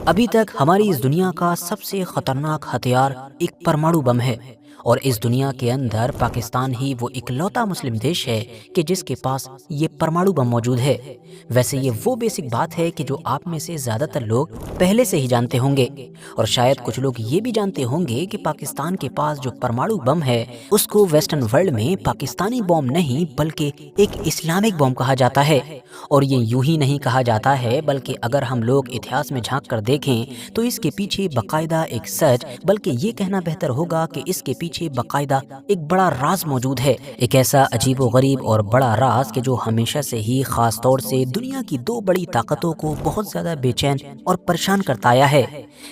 ابھی تک ہماری اس دنیا کا سب سے خطرناک ہتھیار ایک پرمانو بم ہے، اور اس دنیا کے اندر پاکستان ہی وہ اکلوتا مسلم دیش ہے کہ جس کے پاس یہ پرمانو بم موجود ہے۔ ویسے یہ وہ بیسک بات ہے کہ جو آپ میں سے زیادہ تر لوگ پہلے سے ہی جانتے ہوں گے، اور شاید کچھ لوگ یہ بھی جانتے ہوں گے کہ پاکستان کے پاس جو پرمانو بم ہے اس کو ویسٹرن ورلڈ میں پاکستانی بم نہیں بلکہ ایک اسلامک بم کہا جاتا ہے۔ اور یہ یوں ہی نہیں کہا جاتا ہے، بلکہ اگر ہم لوگ اتہاس میں جھانک کر دیکھیں تو اس کے پیچھے باقاعدہ ایک سچ، بلکہ یہ کہنا بہتر ہوگا کہ اس کے پیچھے باقاعدہ ایک بڑا راز موجود ہے، ایک ایسا عجیب و غریب اور بڑا راز کہ جو ہمیشہ سے ہی خاص طور سے دنیا کی دو بڑی طاقتوں کو بہت زیادہ بے چین اور پریشان کرتا آیا ہے۔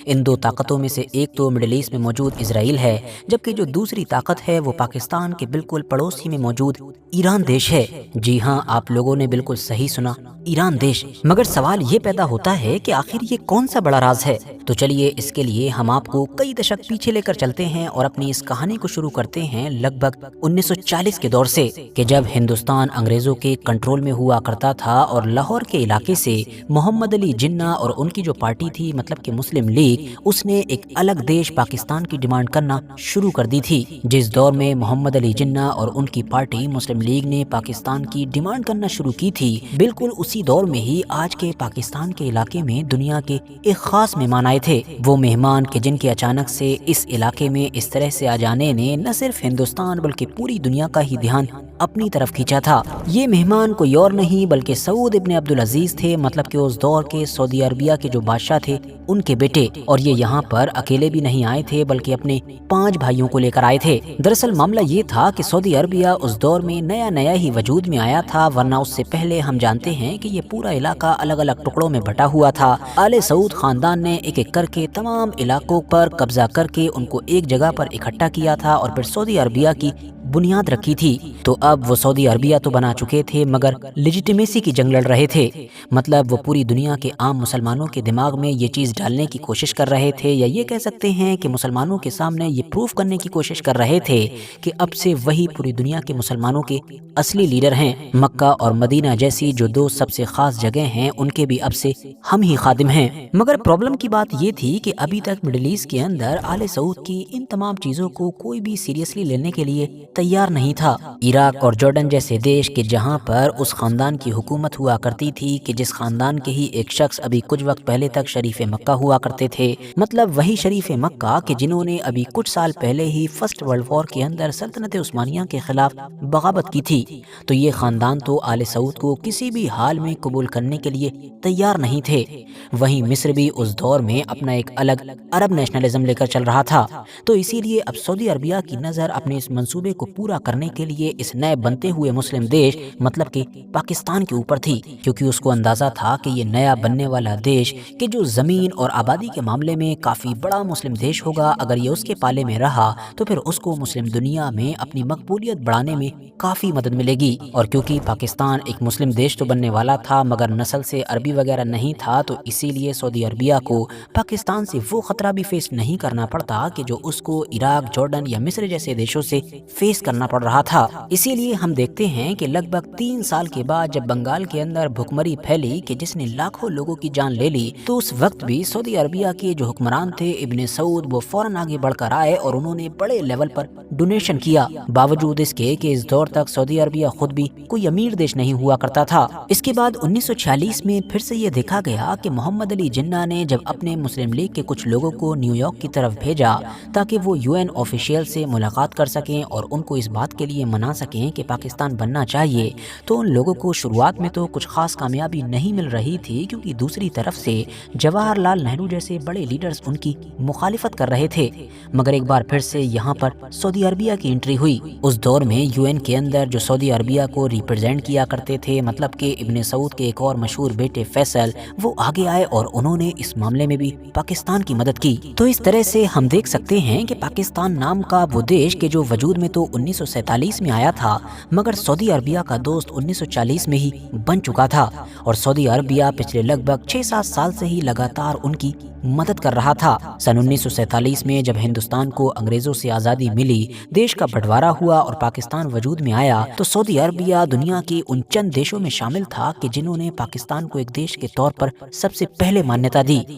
ان دو طاقتوں میں سے ایک تو مڈل ایسٹ میں موجود اسرائیل ہے، جبکہ جو دوسری طاقت ہے وہ پاکستان کے بالکل پڑوس ہی میں موجود ایران دیش ہے۔ جی ہاں، آپ لوگوں نے بالکل صحیح سنا، ایران دیش۔ مگر سوال یہ پیدا ہوتا ہے کہ آخر یہ کون سا بڑا راز ہے؟ تو چلیے اس کے لیے ہم آپ کو کئی دشک پیچھے لے کر چلتے ہیں اور اپنی اس کہانی کو شروع کرتے ہیں لگ بھگ 1940 کے دور سے، کہ جب ہندوستان انگریزوں کے کنٹرول میں ہوا کرتا تھا اور لاہور کے علاقے سے محمد علی جناح اور ان کی جو پارٹی تھی مطلب کہ مسلم لیگ، اس نے ایک الگ دیش پاکستان کی ڈیمانڈ کرنا شروع کر دی تھی۔ جس دور میں محمد علی جناح اور ان کی پارٹی مسلم لیگ نے پاکستان کی ڈیمانڈ کرنا شروع کی تھی، بالکل اسی دور میں ہی آج کے پاکستان کے علاقے میں دنیا کے ایک خاص مہمان آئے تھے۔ وہ مہمان کہ جن کے اچانک سے اس علاقے میں اس طرح سے آ جانے نے نہ صرف ہندوستان بلکہ پوری دنیا کا ہی دھیان اپنی طرف کھینچا تھا۔ یہ مہمان کوئی اور نہیں بلکہ سعود ابن عبدالعزیز تھے، مطلب کہ اس دور کے سعودی عربیہ کے جو بادشاہ تھے ان کے بیٹے، اور یہ یہاں پر اکیلے بھی نہیں آئے تھے بلکہ اپنے 5 بھائیوں کو لے کر آئے تھے۔ دراصل معاملہ یہ تھا کہ سعودی عربیہ اس دور میں نیا ہی وجود میں آیا تھا، ورنہ اس سے پہلے ہم جانتے ہیں کہ یہ پورا علاقہ الگ الگ ٹکڑوں میں بٹا ہوا تھا۔ آل سعود خاندان نے ایک ایک کر کے تمام علاقوں پر قبضہ کر کے ان کو ایک جگہ پر اکٹھا کیا تھا اور پھر سعودی عربیہ کی بنیاد رکھی تھی۔ تو اب وہ سعودی عربیہ تو بنا چکے تھے مگر لیجیٹیمیسی کی جنگ لڑ رہے تھے، مطلب وہ پوری دنیا کے عام مسلمانوں کے دماغ میں یہ چیز ڈالنے کی کوشش کر رہے تھے، یا یہ کہہ سکتے ہیں کہ مسلمانوں کے سامنے یہ پروف کرنے کی کوشش کر رہے تھے کہ اب سے وہی پوری دنیا کے مسلمانوں کے اصلی لیڈر ہیں۔ مکہ اور مدینہ جیسی جو دو سب سے خاص جگہ ہیں ان کے بھی اب سے ہم ہی خادم ہیں۔ مگر پرابلم کی بات یہ تھی کہ ابھی تک مڈل ایسٹ کے اندر آل سعود کی ان تمام چیزوں کو کوئی بھی سیریسلی لینے کے لیے تیار نہیں تھا۔ عراق اور جارڈن جیسے دیش کہ جہاں پر اس خاندان کی حکومت ہوا کرتی تھی، کہ جس خاندان کے ہی ایک شخص ابھی کچھ وقت پہلے تک شریف مکہ ہوا کرتے تھے، مطلب وہی شریف مکہ کہ جنہوں نے ابھی کچھ سال پہلے ہی فرسٹ ورلڈ وار کے اندر سلطنت عثمانیہ کے خلاف بغاوت کی تھی، تو یہ خاندان تو آل سعود کو کسی بھی حال میں قبول کرنے کے لیے تیار نہیں تھے۔ وہیں مصر بھی اس دور میں اپنا ایک الگ عرب نیشنلزم لے کر چل رہا تھا، تو اسی لیے اب سعودی عربیہ کی نظر اپنے اس منصوبے کو پورا کرنے کے لیے اس نئے بنتے ہوئے مسلم دیش مطلب کہ پاکستان کے اوپر تھی، کیونکہ اس کو اندازہ تھا کہ یہ نیا بننے والا دیش کہ جو زمین اور آبادی کے معاملے میں کافی بڑا مسلم دیش ہوگا، اگر یہ اس کے پالے میں رہا تو پھر اس کو مسلم دنیا میں اپنی مقبولیت بڑھانے میں کافی مدد ملے گی۔ اور کیونکہ پاکستان ایک مسلم دیش تو بننے والا تھا مگر نسل سے عربی وغیرہ نہیں تھا، تو اسی لیے سعودی عربیہ کو پاکستان سے وہ خطرہ بھی فیس نہیں کرنا پڑتا کہ جو اس کو عراق، جارڈن یا مصر جیسے دیشوں سے فیس کرنا پڑ رہا تھا۔ اسی لیے ہم دیکھتے ہیں کہ لگ بھگ 3 سال کے بعد جب بنگال کے اندر بھوکمری پھیلی کہ جس نے لاکھوں لوگوں کی جان لے لی، تو اس وقت بھی سعودی عربیہ کے جو حکمران تھے ابن سعود، وہ فوراً آگے بڑھ کر آئے اور انہوں نے بڑے لیول پر ڈونیشن کیا، باوجود اس کے کہ اس دور تک سعودی عربیہ خود بھی کوئی امیر دیش نہیں ہوا کرتا تھا۔ اس کے بعد 1946 میں پھر سے یہ دیکھا گیا کہ محمد علی جناح نے جب اپنے مسلم لیگ کے کچھ لوگوں کو نیو یارک کی طرف بھیجا تاکہ وہ UN آفیشیل سے ملاقات کر سکیں اور ان کو اس بات کے لیے منا سکیں کہ پاکستان بننا چاہیے، تو ان لوگوں کو شروعات میں تو کچھ خاص کامیابی نہیں مل رہی تھی، کیونکہ دوسری طرف سے جواہر لال نہرو جیسے بڑے لیڈرز ان کی مخالفت کر رہے تھے۔ مگر ایک بار پھر سے یہاں پر سعودی عربیہ کی انٹری ہوئی۔ اس دور میں UN کے اندر جو سعودی عربیہ کو ریپرزینٹ کیا کرتے تھے، مطلب کہ ابن سعود کے ایک اور مشہور بیٹے فیصل، وہ آگے آئے اور انہوں نے اس معاملے میں بھی پاکستان کی مدد کی۔ تو اس طرح سے ہم دیکھ سکتے ہیں کہ پاکستان نام کا وہ دیش کہ جو وجود میں تو 1947 میں آیا تھا مگر سعودی عربیہ کا دوست 1940 میں ہی بن چکا تھا، اور سعودی عربیہ پچھلے لگ بھگ 6-7 سال سے ہی لگاتار ان کی مدد کر رہا تھا۔ سن 1947 میں جب ہندوستان کو انگریزوں سے آزادی ملی، دیش کا بٹوارا ہوا اور پاکستان وجود میں آیا، تو سعودی عربیہ دنیا کے ان چند دیشوں میں شامل تھا کہ جنہوں نے پاکستان کو ایک دیش کے طور پر سب سے پہلے مانیتا دی۔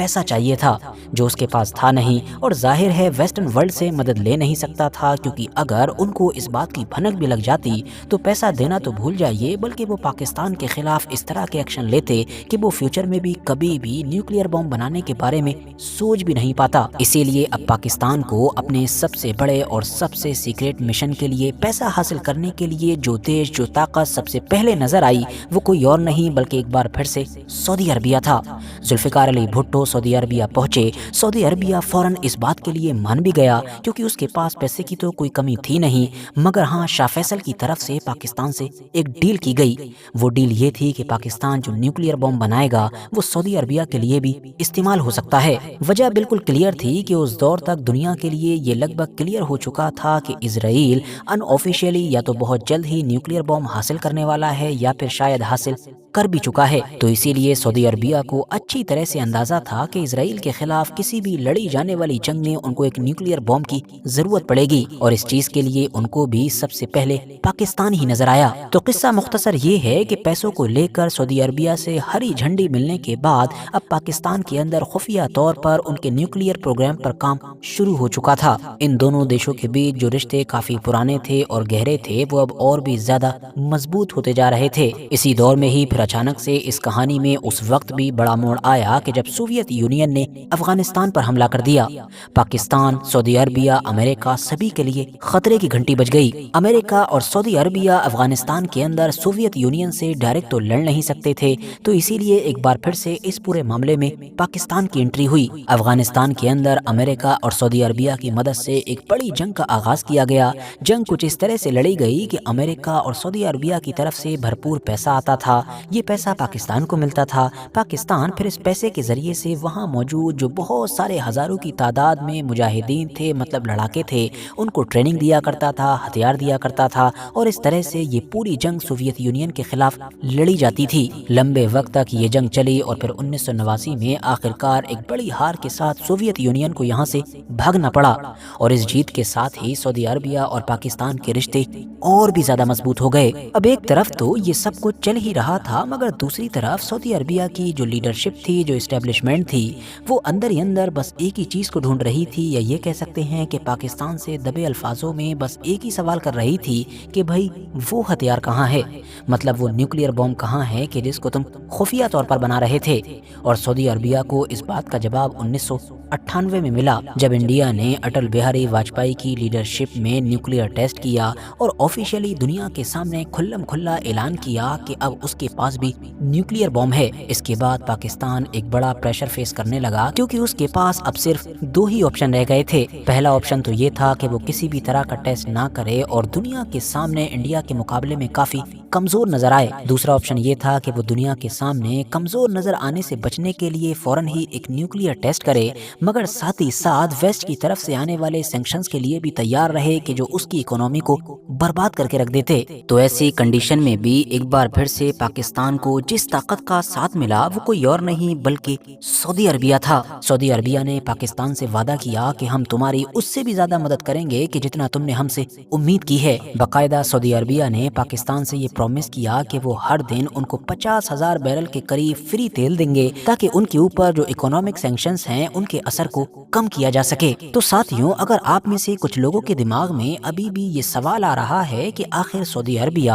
پیسہ چاہیے تھا جو اس کے پاس تھا نہیں، اور ظاہر ہے ویسٹرن ورلڈ سے مدد لے نہیں سکتا تھا، کیونکہ اگر ان کو اس بات کی بھنک بھی لگ جاتی تو پیسہ دینا تو بھول جائیے، بلکہ وہ پاکستان کے خلاف اس طرح کے ایکشن لیتے کہ وہ فیوچر میں بھی کبھی بھی نیوکلیئر بم بنانے کے بارے میں سوچ بھی نہیں پاتا۔ اسی لیے اب پاکستان کو اپنے سب سے بڑے اور سب سے سیکریٹ مشن کے لیے پیسہ حاصل کرنے کے لیے جو دیش جو طاقت سب سے پہلے نظر آئی وہ کوئی اور نہیں بلکہ ایک بار پھر سے سعودی عربیہ تھا۔ ذوالفقار علی بھٹو سعودی عربیہ پہنچے۔ سعودی عربیہ فوراً اس بات کے لیے مان بھی گیا کیونکہ اس کے پاس پیسے کی تو کوئی کمی تھی نہیں، مگر ہاں شاہ فیصل کی طرف سے پاکستان سے ایک ڈیل کی گئی۔ وہ ڈیل یہ تھی کہ پاکستان جو نیوکلیئر بم بنائے گا وہ سعودی عربیہ کے لیے بھی استعمال ہو سکتا ہے۔ وجہ بالکل کلیئر تھی کہ اس دور تک دنیا کے لیے یہ لگ بھگ کلیئر ہو چکا تھا کہ اسرائیل ان آفیشیلی یا تو بہت جلد ہی نیوکلیئر بم حاصل کرنے والا ہے یا پھر شاید حاصل کر بھی چکا ہے۔ تو اسی لیے سعودی عربیہ کو اچھی طرح سے اندازہ تھا کہ اسرائیل کے خلاف کسی بھی لڑی جانے والی جنگ میں ان کو ایک نیوکلیئر بم کی ضرورت پڑے گی، اور اس چیز کے لیے ان کو بھی سب سے پہلے پاکستان ہی نظر آیا۔ تو قصہ مختصر یہ ہے کہ پیسوں کو لے کر سعودی عربیہ سے ہری جھنڈی ملنے کے بعد اب پاکستان کے اندر خفیہ طور پر ان کے نیوکلیئر پروگرام پر کام شروع ہو چکا تھا۔ ان دونوں دیشوں کے بیچ جو رشتے کافی پرانے تھے اور گہرے تھے وہ اب اور بھی زیادہ مضبوط ہوتے جا رہے تھے۔ اسی دور میں ہی پھر اچانک سے اس کہانی میں اس وقت بھی بڑا موڑ آیا کہ جب سوویت یونین نے افغانستان پر حملہ کر دیا۔ پاکستان، سعودی عربیہ، امریکہ سبھی کے لیے خطرے کی گھنٹی بج گئی۔ امریکہ اور سعودی عربیہ افغانستان کے اندر سوویت یونین سے ڈائریکٹ تو لڑ نہیں سکتے تھے، تو اسی لیے ایک بار پھر سے اس پورے معاملے میں پاکستان کی انٹری ہوئی۔ افغانستان کے اندر امریکہ اور سعودی عربیہ کی مدد سے ایک بڑی جنگ کا آغاز کیا گیا۔ جنگ کچھ اس طرح سے لڑی گئی کہ امریکہ اور سعودی عربیہ کی طرف سے بھرپور پیسہ آتا تھا، یہ پیسہ پاکستان کو ملتا تھا۔ پاکستان پھر اس پیسے کے ذریعے سے وہاں موجود جو بہت سارے ہزاروں کی تعداد میں مجاہدین تھے، مطلب لڑاکے تھے، ان کو ٹریننگ دیا کرتا تھا، ہتھیار دیا کرتا تھا، اور اس طرح سے یہ پوری جنگ سوویت یونین کے خلاف لڑی جاتی تھی۔ لمبے وقت تک یہ جنگ چلی اور پھر 1989 میں آخرکار ایک بڑی ہار کے ساتھ سوویت یونین کو یہاں سے بھاگنا پڑا، اور اس جیت کے ساتھ ہی سعودی عربیہ اور پاکستان کے رشتے اور بھی زیادہ مضبوط ہو گئے۔ اب ایک طرف تو یہ سب کچھ چل ہی رہا تھا، مگر دوسری طرف سعودی عربیہ کی جو لیڈرشپ تھی، جو اسٹیبلشمنٹ تھی، وہ اندر ہی اندر بس ایک ہی چیز کو ڈھونڈ رہی تھی، یا یہ کہہ سکتے ہیں کہ پاکستان سے دبے الفاظوں میں بس ایک ہی سوال کر رہی تھی کہ بھائی وہ ہتھیار کہاں ہے، مطلب وہ نیوکلیئر بم کہاں ہے کہ جس کو تم خفیہ طور پر بنا رہے تھے۔ اور سعودی عربیہ کو اس بات کا جواب 1998 میں ملا جب انڈیا نے اٹل بہاری واجپئی کی لیڈرشپ میں نیوکلیئر ٹیسٹ کیا اور آفیشیلی دنیا کے سامنے کھلم کھلا اعلان کیا کہ اب اس کے پاس بھی نیوکلیئر بم ہے۔ اس کے بعد پاکستان ایک بڑا پریشر فیس کرنے لگا کیونکہ اس کے پاس اب صرف دو ہی آپشن رہ گئے تھے۔ پہلا آپشن تو یہ تھا کہ وہ کسی بھی طرح کا ٹیسٹ نہ کرے اور دنیا کے سامنے انڈیا کے مقابلے میں کافی کمزور نظر آئے۔ دوسرا آپشن یہ تھا کہ وہ دنیا کے سامنے کمزور نظر آنے سے بچنے کے لیے فوراً ہی ایک نیوکلیئر ٹیسٹ کرے، مگر ساتھ ہی ساتھ ویسٹ کی طرف سے آنے والے سینکشنز کے لیے بھی تیار رہے کہ جو اس کی اکانومی کو برباد کر کے رکھ دیتے۔ تو ایسی کنڈیشن میں بھی ایک بار پھر سے پاکستان کو جس طاقت کا ساتھ ملا وہ کوئی اور نہیں بلکہ سعودی عربیہ تھا۔ سعودی عربیہ نے پاکستان سے وعدہ کیا کہ ہم تمہاری اس سے بھی زیادہ مدد کریں گے کہ جتنا تم نے ہم سے امید کی ہے۔ باقاعدہ سعودی عربیہ نے پاکستان سے یہ پرومس کیا کہ وہ ہر دن ان کو 50,000 بیرل کے قریب فری تیل دیں گے تاکہ ان کے اوپر جو اکنامک سینکشنز ہیں ان کے اثر کو کم کیا جا سکے۔ تو ساتھیوں، اگر آپ میں سے کچھ لوگوں کے دماغ میں ابھی بھی یہ سوال آ رہا ہے کہ آخر سعودی عربیہ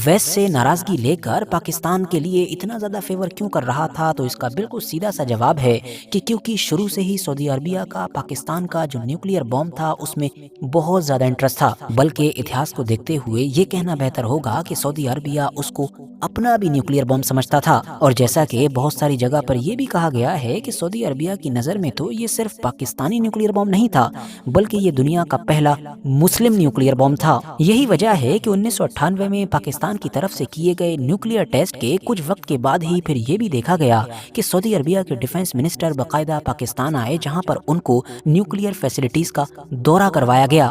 ویسٹ سے ناراضگی لے کر پاکستان کے لیے اتنا زیادہ فیور کیوں کر رہا تھا، تو اس کا بالکل سیدھا سا جواب ہے کہ کیونکہ شروع سے ہی سعودی عربیہ کا پاکستان کا جو نیوکلیئر بم تھا اس میں بہت زیادہ انٹرسٹ تھا، بلکہ اتہاس کو دیکھتے ہوئے یہ کہنا بہتر ہوگا کہ سعودی عربیہ اس کو اپنا بھی نیوکلیئر بم سمجھتا تھا۔ اور جیسا کہ بہت ساری جگہ پر یہ بھی کہا گیا ہے کہ سعودی عربیہ کی نظر میں تو یہ صرف پاکستانی نیوکلیئر بم نہیں تھا بلکہ یہ دنیا کا پہلا مسلم نیوکلیئر بم تھا۔ یہی وجہ ہے کہ 1998 میں پاکستان کی طرف سے کیے گئے نیوکلیئر ٹیسٹ کے کچھ وقت کے بعد ہی پھر یہ بھی دیکھا گیا کہ سعودی عربیہ کے ڈیفنس منسٹر باقاعدہ پاکستان آئے، جہاں پر ان کو نیوکلیئر فیسلٹیز کا دورہ کروایا گیا،